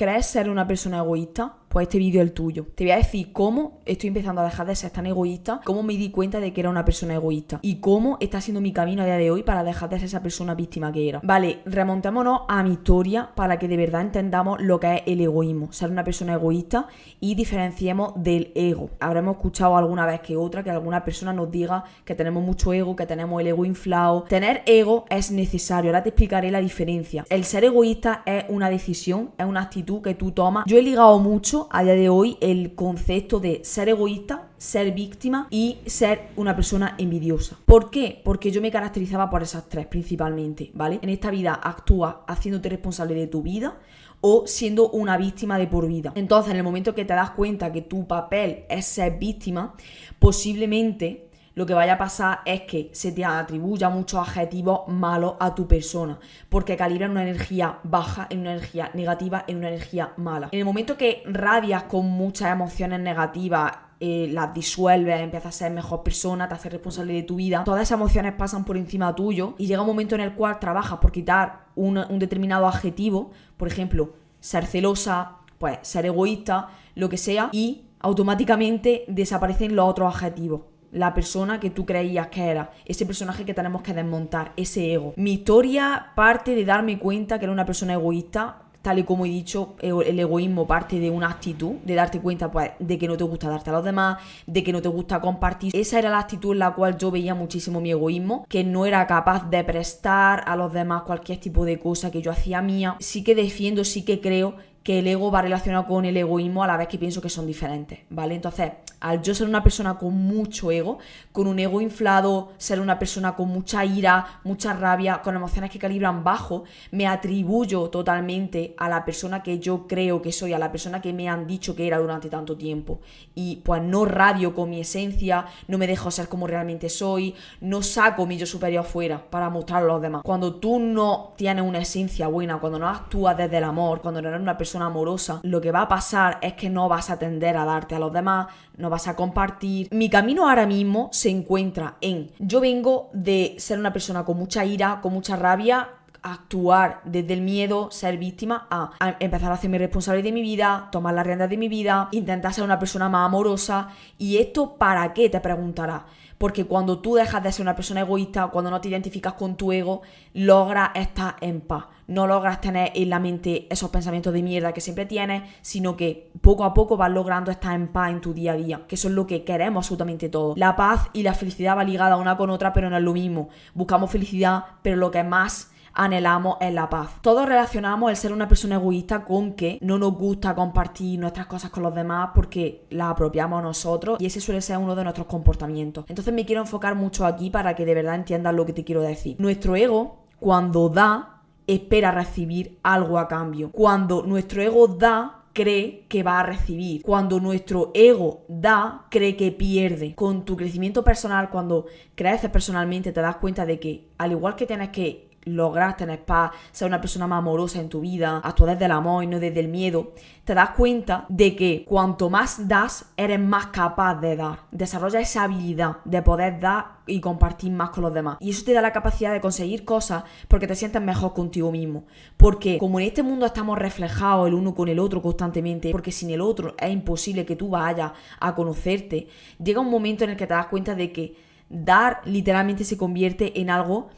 ¿Crees ser una persona egoísta? Pues este vídeo es el tuyo. Te voy a decir cómo estoy empezando a dejar de ser tan egoísta, cómo me di cuenta de que era una persona egoísta y cómo está siendo mi camino a día de hoy para dejar de ser esa persona víctima que era. Vale, remontémonos a mi historia para que de verdad entendamos lo que es el egoísmo, ser una persona egoísta, y diferenciemos del ego. Habremos escuchado alguna vez que otra que alguna persona nos diga que tenemos mucho ego, que tenemos el ego inflado. Tener ego es necesario. Ahora te explicaré la diferencia. El ser egoísta es una decisión, es una actitud que tú tomas. Yo he ligado mucho a día de hoy el concepto de ser egoísta, ser víctima y ser una persona envidiosa. ¿Por qué? Porque yo me caracterizaba por esas tres principalmente, ¿vale? En esta vida actúas haciéndote responsable de tu vida o siendo una víctima de por vida. Entonces, en el momento que te das cuenta que tu papel es ser víctima, posiblemente lo que vaya a pasar es que se te atribuya muchos adjetivos malos a tu persona, porque calibran una energía baja en una energía negativa, en una energía mala. En el momento que rabias con muchas emociones negativas, las disuelves, empiezas a ser mejor persona, te haces responsable de tu vida, todas esas emociones pasan por encima tuyo y llega un momento en el cual trabajas por quitar un determinado adjetivo, por ejemplo, ser celosa, pues ser egoísta, lo que sea, y automáticamente desaparecen los otros adjetivos. La persona que tú creías que era, ese personaje que tenemos que desmontar, ese ego. Mi historia parte de darme cuenta que era una persona egoísta. Tal y como he dicho, el egoísmo parte de una actitud, de darte cuenta pues de que no te gusta darte a los demás, de que no te gusta compartir. Esa era la actitud en la cual yo veía muchísimo mi egoísmo, que no era capaz de prestar a los demás cualquier tipo de cosa que yo hacía mía. Sí que defiendo, sí que creo que el ego va relacionado con el egoísmo a la vez que pienso que son diferentes, ¿vale? Entonces, al yo ser una persona con mucho ego, con un ego inflado, ser una persona con mucha ira, mucha rabia, con emociones que calibran bajo, me atribuyo totalmente a la persona que yo creo que soy, a la persona que me han dicho que era durante tanto tiempo. Y pues no radio con mi esencia, no me dejo ser como realmente soy, no saco mi yo superior fuera para mostrarlo a los demás. Cuando tú no tienes una esencia buena, cuando no actúas desde el amor, cuando no eres una persona amorosa, lo que va a pasar es que no vas a tender a darte a los demás, no vas a compartir. Mi camino ahora mismo se encuentra en: yo vengo de ser una persona con mucha ira, con mucha rabia, actuar desde el miedo, ser víctima, a empezar a hacerme responsable de mi vida, tomar las riendas de mi vida, intentar ser una persona más amorosa. ¿Y esto para qué?, te preguntarás. Porque cuando tú dejas de ser una persona egoísta, cuando no te identificas con tu ego, logras estar en paz. No logras tener en la mente esos pensamientos de mierda que siempre tienes, sino que poco a poco vas logrando estar en paz en tu día a día, que eso es lo que queremos absolutamente todos. La paz y la felicidad va ligada una con otra, pero no es lo mismo. Buscamos felicidad, pero lo que más anhelamos es la paz. Todos relacionamos el ser una persona egoísta con que no nos gusta compartir nuestras cosas con los demás porque las apropiamos nosotros, y ese suele ser uno de nuestros comportamientos. Entonces me quiero enfocar mucho aquí para que de verdad entiendas lo que te quiero decir. Nuestro ego, cuando da, espera recibir algo a cambio. Cuando nuestro ego da, cree que va a recibir. Cuando nuestro ego da, cree que pierde. Con tu crecimiento personal, cuando creces personalmente, te das cuenta de que al igual que tienes que lograr tener paz, ser una persona más amorosa en tu vida, actuar desde el amor y no desde el miedo, te das cuenta de que cuanto más das, eres más capaz de dar. Desarrolla esa habilidad de poder dar y compartir más con los demás. Y eso te da la capacidad de conseguir cosas porque te sientes mejor contigo mismo. Porque como en este mundo estamos reflejados el uno con el otro constantemente, porque sin el otro es imposible que tú vayas a conocerte, llega un momento en el que te das cuenta de que dar literalmente se convierte en algo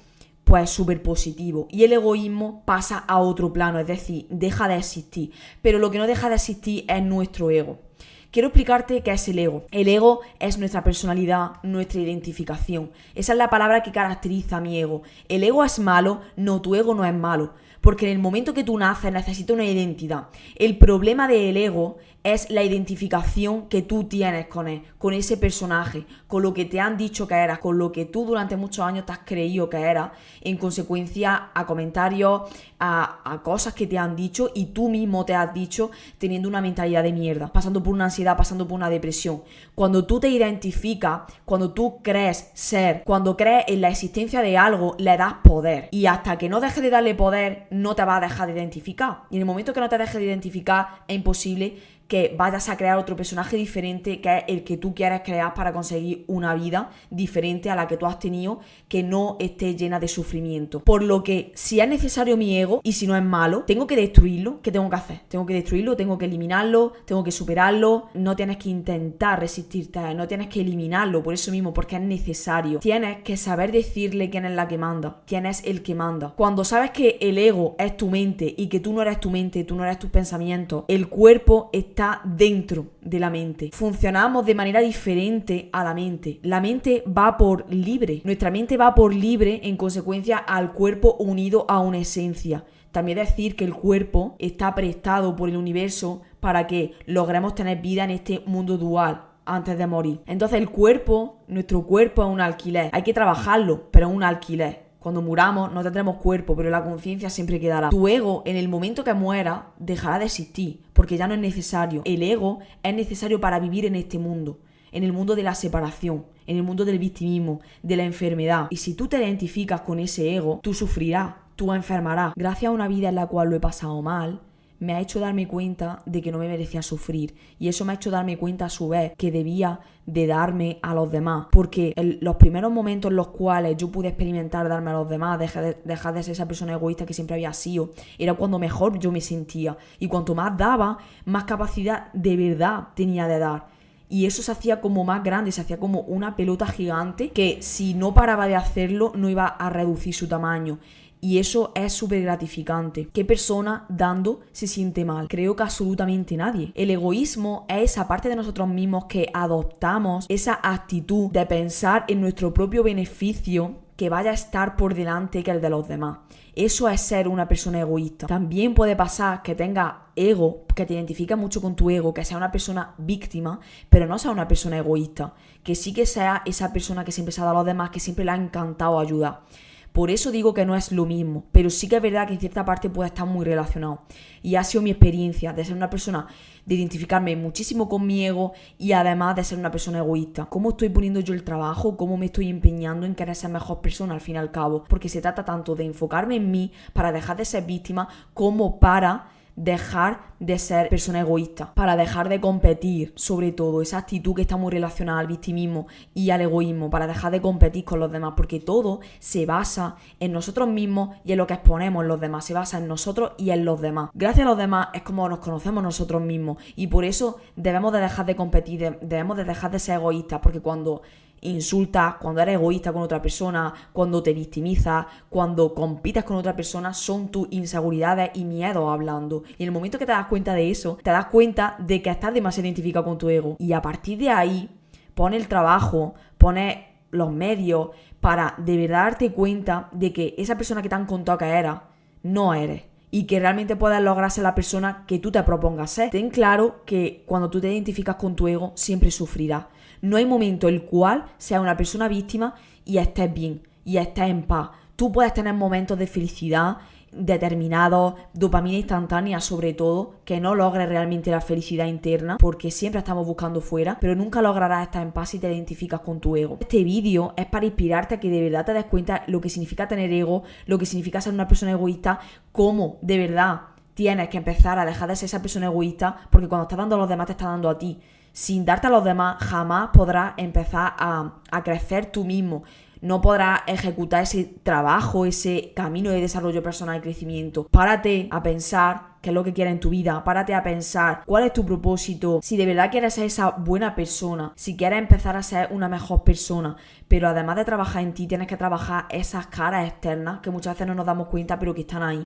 pues súper positivo, y el egoísmo pasa a otro plano, es decir, deja de existir. Pero lo que no deja de existir es nuestro ego. Quiero explicarte qué es el ego. El ego es nuestra personalidad, nuestra identificación. Esa es la palabra que caracteriza a mi ego. ¿El ego es malo? No, tu ego no es malo, porque en el momento que tú naces necesitas una identidad. El problema del ego es la identificación que tú tienes con él, con ese personaje, con lo que te han dicho que eras, con lo que tú durante muchos años te has creído que eras, en consecuencia a comentarios, a cosas que te han dicho y tú mismo te has dicho, teniendo una mentalidad de mierda, pasando por una ansiedad, pasando por una depresión. Cuando tú te identificas, cuando tú crees ser, cuando crees en la existencia de algo, le das poder. Y hasta que no dejes de darle poder, no te vas a dejar de identificar. Y en el momento que no te dejes de identificar, es imposible que vayas a crear otro personaje diferente que es el que tú quieres crear para conseguir una vida diferente a la que tú has tenido, que no esté llena de sufrimiento. Por lo que si es necesario mi ego y si no es malo, tengo que destruirlo. ¿Qué tengo que hacer? Tengo que destruirlo, tengo que eliminarlo, tengo que superarlo. No tienes que intentar resistirte, no tienes que eliminarlo por eso mismo, porque es necesario. Tienes que saber decirle quién es la que manda, quién es el que manda. Cuando sabes que el ego es tu mente y que tú no eres tu mente, tú no eres tus pensamientos, el cuerpo está dentro de la mente. Funcionamos de manera diferente a la mente. La mente va por libre. Nuestra mente va por libre en consecuencia al cuerpo unido a una esencia. También decir que el cuerpo está prestado por el universo para que logremos tener vida en este mundo dual antes de morir. Entonces el cuerpo, nuestro cuerpo es un alquiler. Hay que trabajarlo, pero es un alquiler. Cuando muramos no tendremos cuerpo, pero la conciencia siempre quedará. Tu ego, en el momento que muera, dejará de existir, porque ya no es necesario. El ego es necesario para vivir en este mundo, en el mundo de la separación, en el mundo del victimismo, de la enfermedad. Y si tú te identificas con ese ego, tú sufrirás, tú enfermarás. Gracias a una vida en la cual lo he pasado mal, me ha hecho darme cuenta de que no me merecía sufrir. Y eso me ha hecho darme cuenta a su vez que debía de darme a los demás. Porque los primeros momentos en los cuales yo pude experimentar darme a los demás, dejar de ser esa persona egoísta que siempre había sido, era cuando mejor yo me sentía. Y cuanto más daba, más capacidad de verdad tenía de dar. Y eso se hacía como más grande, se hacía como una pelota gigante que si no paraba de hacerlo no iba a reducir su tamaño. Y eso es súper gratificante. ¿Qué persona dando se siente mal? Creo que absolutamente nadie. El egoísmo es esa parte de nosotros mismos que adoptamos esa actitud de pensar en nuestro propio beneficio que vaya a estar por delante que el de los demás. Eso es ser una persona egoísta. También puede pasar que tengas ego, que te identifica mucho con tu ego, que sea una persona víctima, pero no sea una persona egoísta. Que sí que sea esa persona que siempre se ha dado a los demás, que siempre le ha encantado ayudar. Por eso digo que no es lo mismo, pero sí que es verdad que en cierta parte puede estar muy relacionado. Y ha sido mi experiencia de ser una persona, de identificarme muchísimo con mi ego y además de ser una persona egoísta. ¿Cómo estoy poniendo yo el trabajo? ¿Cómo me estoy empeñando en querer ser mejor persona al fin y al cabo? Porque se trata tanto de enfocarme en mí para dejar de ser víctima como para dejar de ser persona egoísta, para dejar de competir, sobre todo esa actitud que está muy relacionada al victimismo y al egoísmo, para dejar de competir con los demás, porque todo se basa en nosotros mismos y en lo que exponemos en los demás, se basa en nosotros y en los demás. Gracias a los demás es como nos conocemos nosotros mismos y por eso debemos de dejar de competir, debemos de dejar de ser egoístas, porque cuando insultas, cuando eres egoísta con otra persona, cuando te victimizas, cuando compites con otra persona, son tus inseguridades y miedos hablando. Y en el momento que te das cuenta de eso, te das cuenta de que estás demasiado identificado con tu ego. Y a partir de ahí, pon el trabajo, pones los medios para de verdad darte cuenta de que esa persona que te han contado que eras, no eres. Y que realmente puedas lograr ser la persona que tú te propongas ser. Ten claro que cuando tú te identificas con tu ego, siempre sufrirás. No hay momento el cual seas una persona víctima y estés bien, y estés en paz. Tú puedes tener momentos de felicidad determinados, dopamina instantánea sobre todo, que no logres realmente la felicidad interna, porque siempre estamos buscando fuera, pero nunca lograrás estar en paz si te identificas con tu ego. Este vídeo es para inspirarte a que de verdad te des cuenta lo que significa tener ego, lo que significa ser una persona egoísta, cómo de verdad tienes que empezar a dejar de ser esa persona egoísta, porque cuando estás dando a los demás te estás dando a ti. Sin darte a los demás jamás podrás empezar a crecer tú mismo. No podrás ejecutar ese trabajo, ese camino de desarrollo personal y crecimiento. Párate a pensar qué es lo que quieres en tu vida. Párate a pensar cuál es tu propósito. Si de verdad quieres ser esa buena persona, si quieres empezar a ser una mejor persona. Pero además de trabajar en ti, tienes que trabajar esas caras externas que muchas veces no nos damos cuenta, pero que están ahí.